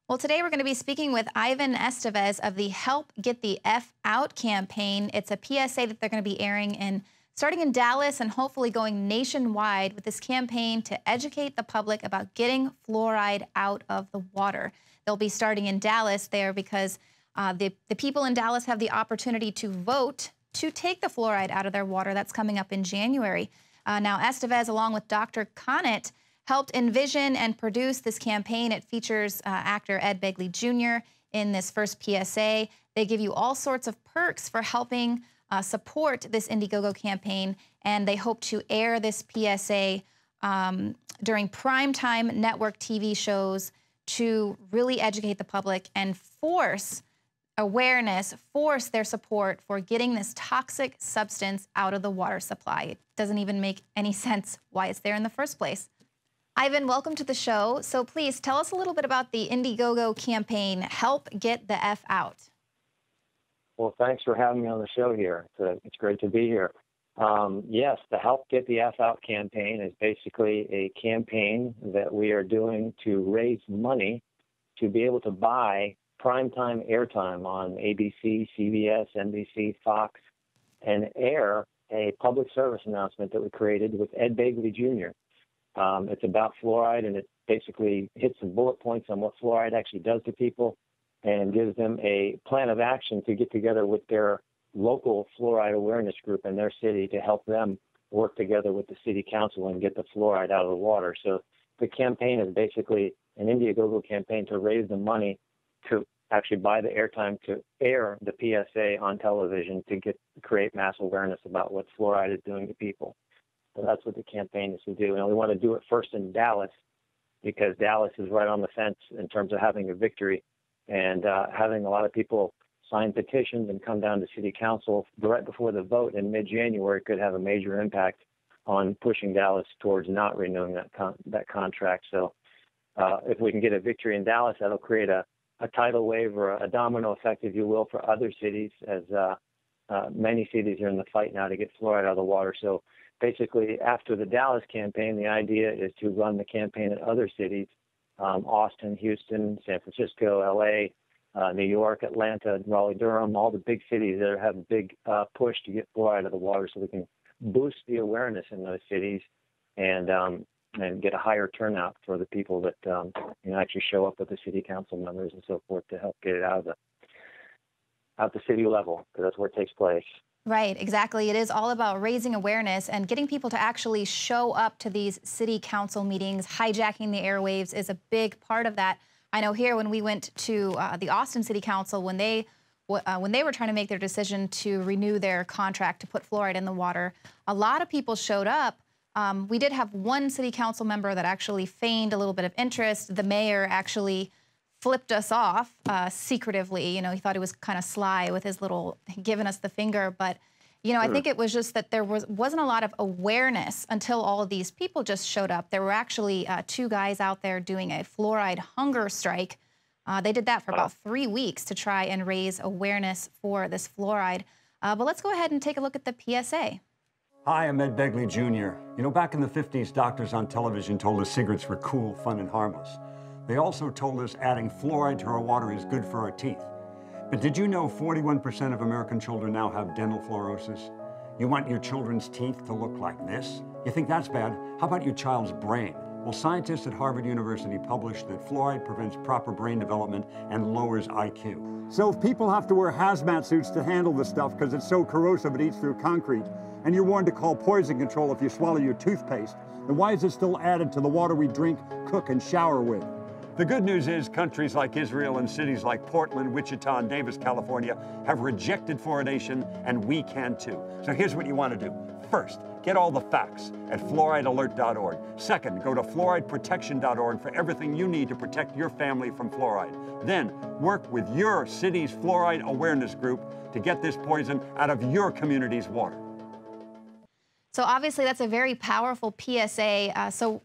Well, today we're going to be speaking with Ivan Estevez of the Help Get the F Out campaign. It's a PSA that they're going to be airing starting in Dallas and hopefully going nationwide with this campaign to educate the public about getting fluoride out of the water. They'll be starting in Dallas there because the people in Dallas have the opportunity to vote to take the fluoride out of their water. That's coming up in January. Now, Estevez, along with Dr. Connett, helped envision and produce this campaign. It features actor Ed Begley Jr. in this first PSA. They give you all sorts of perks for helping support this Indiegogo campaign, and they hope to air this PSA during primetime network TV shows to really educate the public and force awareness, force their support for getting this toxic substance out of the water supply. It doesn't even make any sense why it's there in the first place. Ivan, welcome to the show. So please tell us a little bit about the Indiegogo campaign, Help Get the F Out. Well, thanks for having me on the show here. It's great to be here. Yes, the Help Get the F Out campaign is basically a campaign that we are doing to raise money to be able to buy primetime airtime on ABC, CBS, NBC, Fox, and air a public service announcement that we created with Ed Begley Jr. It's about fluoride, and it basically hits some bullet points on what fluoride actually does to people and gives them a plan of action to get together with their local fluoride awareness group in their city to help them work together with the city council and get the fluoride out of the water. So the campaign is basically an Indiegogo campaign to raise the money to actually buy the airtime to air the PSA on television to create mass awareness about what fluoride is doing to people. So that's what the campaign is to do. And we want to do it first in Dallas because Dallas is right on the fence in terms of having a victory and having a lot of people sign petitions and come down to city council right before the vote in mid-January could have a major impact on pushing Dallas towards not renewing that contract. So if we can get a victory in Dallas, that'll create a tidal wave or a domino effect, if you will, for other cities as many cities are in the fight now to get fluoride out of the water. So basically, after the Dallas campaign, the idea is to run the campaign in other cities, Austin, Houston, San Francisco, L.A., New York, Atlanta, Raleigh-Durham, all the big cities that have a big push to get fluoride out of the water so we can boost the awareness in those cities and get a higher turnout for the people that actually show up with the city council members and so forth to help get it out the city level, because that's where it takes place. Right, exactly. It is all about raising awareness and getting people to actually show up to these city council meetings. Hijacking the airwaves is a big part of that. I know here when we went to the Austin City Council, when they were trying to make their decision to renew their contract to put fluoride in the water, a lot of people showed up. We did have one city council member that actually feigned a little bit of interest. The mayor actually flipped us off secretively. You know, he thought he was kind of sly with his little giving us the finger. But, you know, I think it was just that there wasn't a lot of awareness until all of these people just showed up. There were actually two guys out there doing a fluoride hunger strike. They did that for about 3 weeks to try and raise awareness for this fluoride. But let's go ahead and take a look at the PSA. Hi, I'm Ed Begley Jr. You know, back in the 50s, doctors on television told us cigarettes were cool, fun, and harmless. They also told us adding fluoride to our water is good for our teeth. But did you know 41% of American children now have dental fluorosis? You want your children's teeth to look like this? You think that's bad? How about your child's brain? Well, scientists at Harvard University published that fluoride prevents proper brain development and lowers IQ. So if people have to wear hazmat suits to handle this stuff because it's so corrosive it eats through concrete, and you're warned to call poison control if you swallow your toothpaste, then why is it still added to the water we drink, cook, and shower with? The good news is countries like Israel and cities like Portland, Wichita, and Davis, California have rejected fluoridation, and we can too. So here's what you want to do. First, get all the facts at fluoridealert.org. Second, go to fluorideprotection.org for everything you need to protect your family from fluoride. Then, work with your city's fluoride awareness group to get this poison out of your community's water. So obviously that's a very powerful PSA. So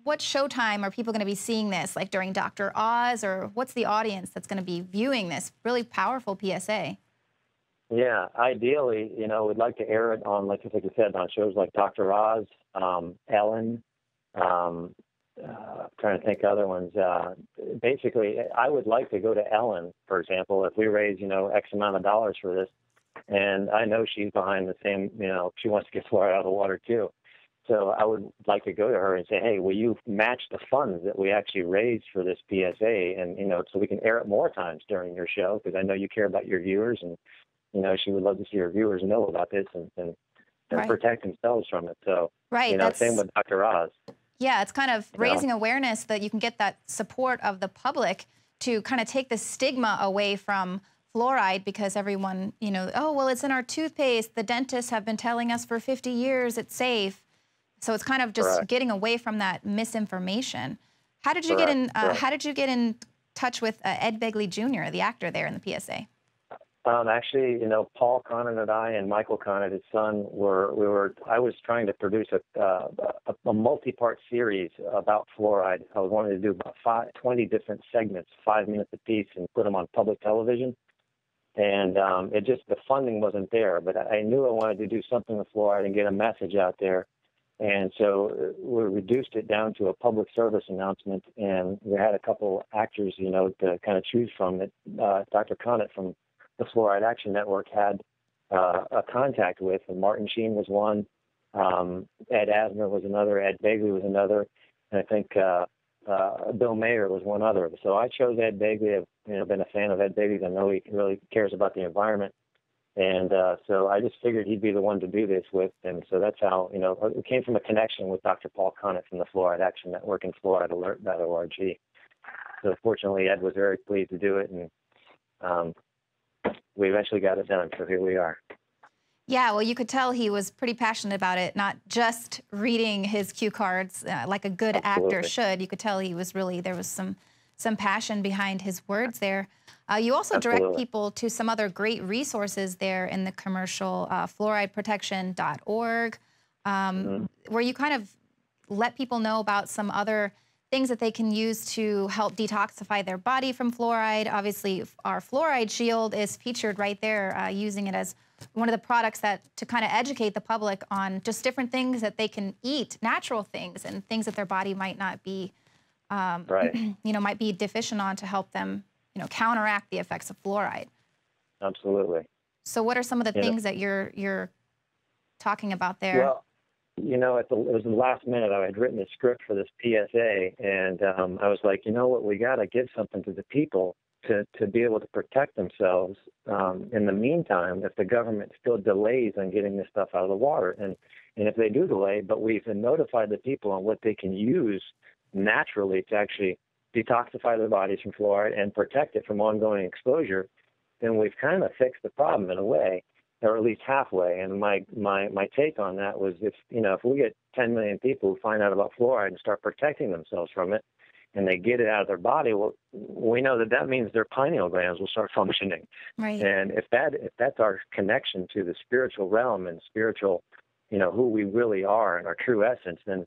what showtime are people going to be seeing this, like during Dr. Oz, or what's the audience that's going to be viewing this really powerful PSA? Yeah, ideally, you know, we'd like to air it on, like you said, on shows like Dr. Oz, Ellen, trying to think of other ones. Basically, I would like to go to Ellen, for example, if we raise, X amount of dollars for this. And I know she's behind the same, she wants to get fluoride out of the water too. So I would like to go to her and say, hey, will you match the funds that we actually raised for this PSA? And, so we can air it more times during your show, because I know you care about your viewers. And, she would love to see her viewers know about this and Right. protect themselves from it. So, right. Same with Dr. Oz. Yeah, it's kind of raising awareness that you can get that support of the public to kind of take the stigma away from fluoride, because everyone, oh, well, it's in our toothpaste. The dentists have been telling us for 50 years it's safe. So it's kind of just Correct. getting away from that misinformation. How did you Correct. get in? Correct. How did you get in touch with Ed Begley Jr., the actor there in the PSA? Actually, Paul Conant and I and Michael Conant, his son, I was trying to produce a multi-part series about fluoride. I was wanting to do about 20 different segments, 5 minutes apiece, and put them on public television. And the funding wasn't there, but I knew I wanted to do something with fluoride and get a message out there. And so we reduced it down to a public service announcement, and we had a couple actors, to kind of choose from. That Dr. Conant from the Fluoride Action Network had a contact with, and Martin Sheen was one, Ed Asner was another, Ed Begley was another, and I think Bill Mayer was one other. So I chose Ed Begley. I've been a fan of Ed Begley. I know he really cares about the environment. And so I just figured he'd be the one to do this with. And so that's how, it came from a connection with Dr. Paul Conant from the Fluoride Action Network and fluoridealert.org. So fortunately, Ed was very pleased to do it. And we eventually got it done. So here we are. Yeah, well, you could tell he was pretty passionate about it, not just reading his cue cards like a good Absolutely. actor should. You could tell he was really, there was some passion behind his words there. You also Absolutely. direct people to some other great resources there in the commercial, fluorideprotection.org, where you kind of let people know about some other things that they can use to help detoxify their body from fluoride. Obviously, our fluoride shield is featured right there, using it as one of the products to kind of educate the public on just different things that they can eat, natural things, and things that their body might not be, Right. might be deficient on, to help them, counteract the effects of fluoride. Absolutely. So what are some of the things that you're talking about there? Well, it was the last minute. I had written the script for this PSA, and I was like, what, we got to give something to the people to be able to protect themselves. In the meantime, if the government still delays on getting this stuff out of the water, and if they do delay, but we've notified the people on what they can use naturally to actually detoxify their bodies from fluoride and protect it from ongoing exposure, then we've kind of fixed the problem in a way, or at least halfway. And my take on that was, if we get 10 million people who find out about fluoride and start protecting themselves from it, and they get it out of their body, well, we know that means their pineal glands will start functioning. Right. And if that's our connection to the spiritual realm and spiritual, who we really are and our true essence, then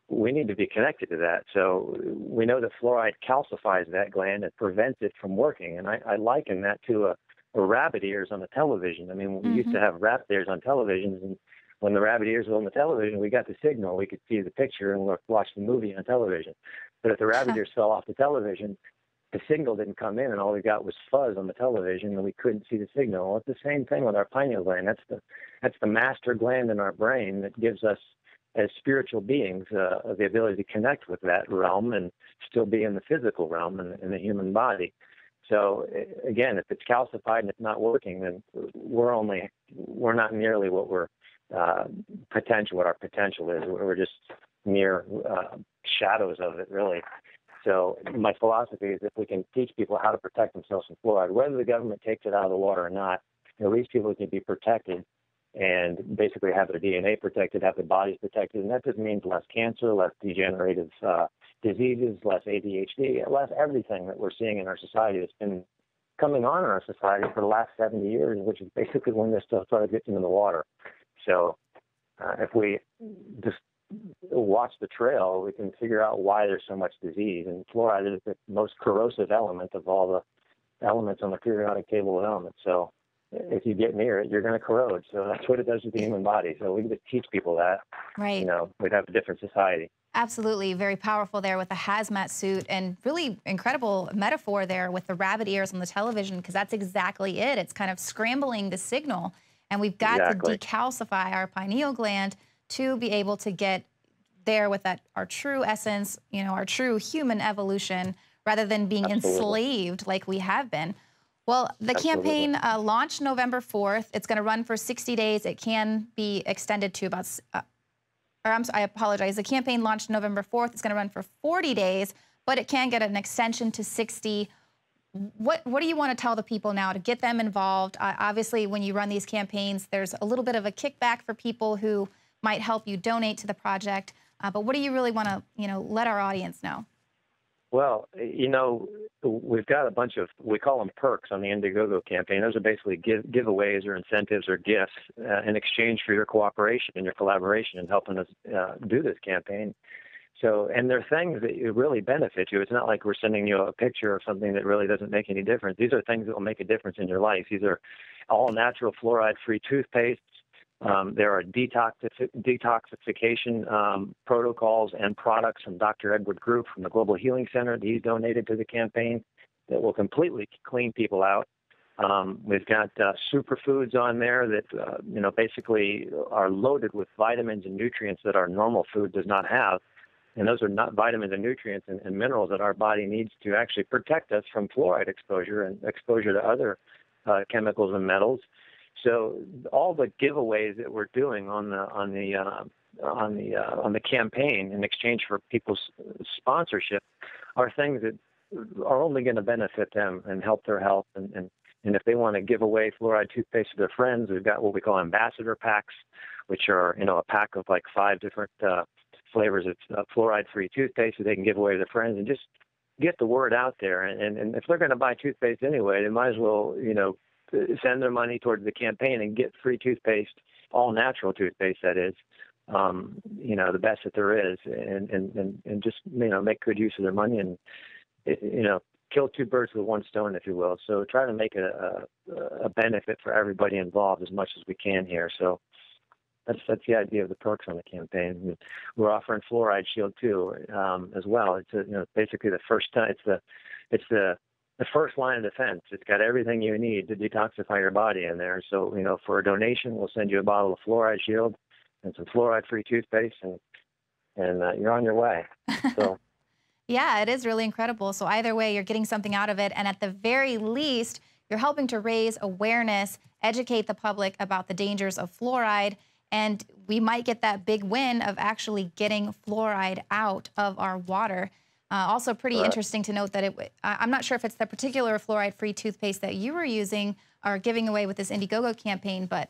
we need to be connected to that. So we know that fluoride calcifies that gland and prevents it from working. And I liken that to a rabbit ears on the television. I mean, we used to have rabbit ears on televisions, and when the rabbit ears were on the television, we got the signal. We could see the picture and watch the movie on television. But if the rabbit ears fell off the television, the signal didn't come in, and all we got was fuzz on the television, and we couldn't see the signal. Well, it's the same thing with our pineal gland. That's the master gland in our brain that gives us, as spiritual beings, the ability to connect with that realm and still be in the physical realm and in the human body. So again, if it's calcified and it's not working, then we're not nearly what our potential is. We're just mere shadows of it, really. So my philosophy is, if we can teach people how to protect themselves from fluoride, whether the government takes it out of the water or not, at least people can be protected and basically have their DNA protected, have their bodies protected. And that just means less cancer, less degenerative diseases, less ADHD, less everything that we're seeing in our society that's been coming on in our society for the last 70 years, which is basically when this stuff started getting in the water. So if we just watch the trail, we can figure out why there's so much disease. And fluoride is the most corrosive element of all the elements on the periodic table of elements. So if you get near it, you're going to corrode. So that's what it does to the human body. So we can just teach people that. Right. We'd have a different society. Absolutely, very powerful there with the hazmat suit, and really incredible metaphor there with the rabbit ears on the television, because that's exactly it. It's kind of scrambling the signal, and we've got to Exactly. decalcify our pineal gland to be able to get there with that our true essence, our true human evolution, rather than being Absolutely. enslaved like we have been. Well, the Absolutely. campaign launched November 4th. It's going to run for 60 days. It can be extended to about I apologize. The campaign launched November 4th. It's going to run for 40 days, but it can get an extension to 60. What do you want to tell the people now to get them involved? Obviously, when you run these campaigns, there's a little bit of a kickback for people who might help you donate to the project. But what do you really want to, let our audience know? Well, we've got a bunch of, we call them perks on the Indiegogo campaign. Those are basically giveaways or incentives or gifts in exchange for your cooperation and your collaboration in helping us do this campaign. So, and they're things that really benefit you. It's not like we're sending you a picture of something that really doesn't make any difference. These are things that will make a difference in your life. These are all natural fluoride-free toothpastes. There are detoxification protocols and products from Dr. Edward Group from the Global Healing Center that he's donated to the campaign that will completely clean people out. We've got superfoods on there that, basically are loaded with vitamins and nutrients that our normal food does not have. And those are not vitamins and nutrients and minerals that our body needs to actually protect us from fluoride exposure and exposure to other chemicals and metals. So all the giveaways that we're doing on the campaign in exchange for people's sponsorship are things that are only going to benefit them and help their health. And if they want to give away fluoride toothpaste to their friends, we've got what we call ambassador packs, which are a pack of like 5 different flavors of fluoride-free toothpaste that they can give away to their friends and just get the word out there. And if they're going to buy toothpaste anyway, they might as well send their money towards the campaign and get free toothpaste, all natural toothpaste, that is, the best that there is, and just, make good use of their money and, kill 2 birds with 1 stone, if you will. So try to make a benefit for everybody involved as much as we can here. So that's the idea of the perks on the campaign. We're offering Fluoride Shield too, as well. It's basically the first time. It's the first line of defense. It's got everything you need to detoxify your body in there. So, for a donation, we'll send you a bottle of Fluoride Shield and some fluoride-free toothpaste, and you're on your way. So, yeah, it is really incredible. So either way, you're getting something out of it, and at the very least, you're helping to raise awareness, educate the public about the dangers of fluoride, and we might get that big win of actually getting fluoride out of our water. Also pretty interesting to note that I'm not sure if it's the particular fluoride-free toothpaste that you were using or giving away with this Indiegogo campaign, but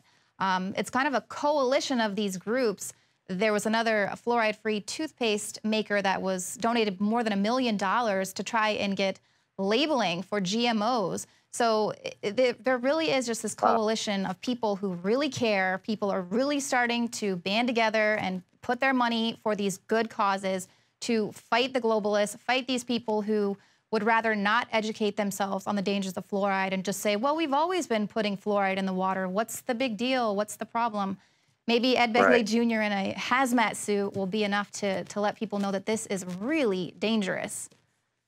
it's kind of a coalition of these groups. There was another fluoride-free toothpaste maker that was donated more than $1 million to try and get labeling for GMOs. So there really is just this coalition of people who really care. People are really starting to band together and put their money for these good causes to fight the globalists, fight these people who would rather not educate themselves on the dangers of fluoride and just say, well, we've always been putting fluoride in the water. What's the big deal? What's the problem? Maybe Ed Begley Jr. in a hazmat suit will be enough to let people know that this is really dangerous.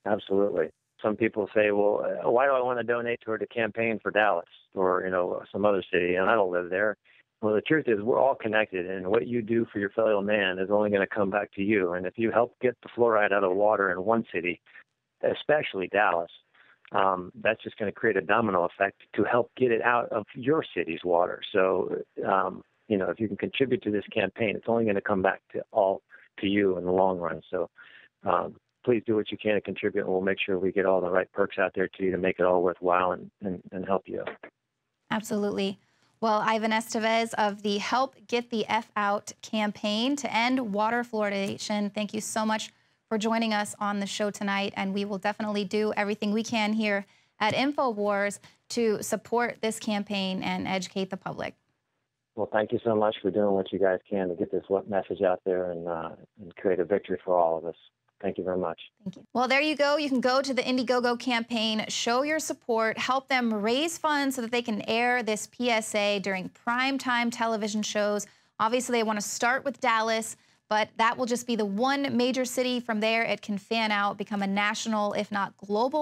Absolutely. Some people say, well, why do I want to donate toward a campaign for Dallas or, some other city? And I don't live there. Well, the truth is we're all connected, and what you do for your fellow man is only going to come back to you. And if you help get the fluoride out of water in one city, especially Dallas, that's just going to create a domino effect to help get it out of your city's water. So, if you can contribute to this campaign, it's only going to come back to you in the long run. So please do what you can to contribute, and we'll make sure we get all the right perks out there to you to make it all worthwhile and help you. Absolutely. Well, Ivan Estevez of the Help Get the F Out campaign to end water fluoridation, thank you so much for joining us on the show tonight. And we will definitely do everything we can here at InfoWars to support this campaign and educate the public. Well, thank you so much for doing what you guys can to get this message out there and create a victory for all of us. Thank you very much. Thank you. Well, there you go. You can go to the Indiegogo campaign, show your support, help them raise funds so that they can air this PSA during primetime television shows. Obviously, they want to start with Dallas, But that will just be the one major city. From there, it can fan out, become a national, if not global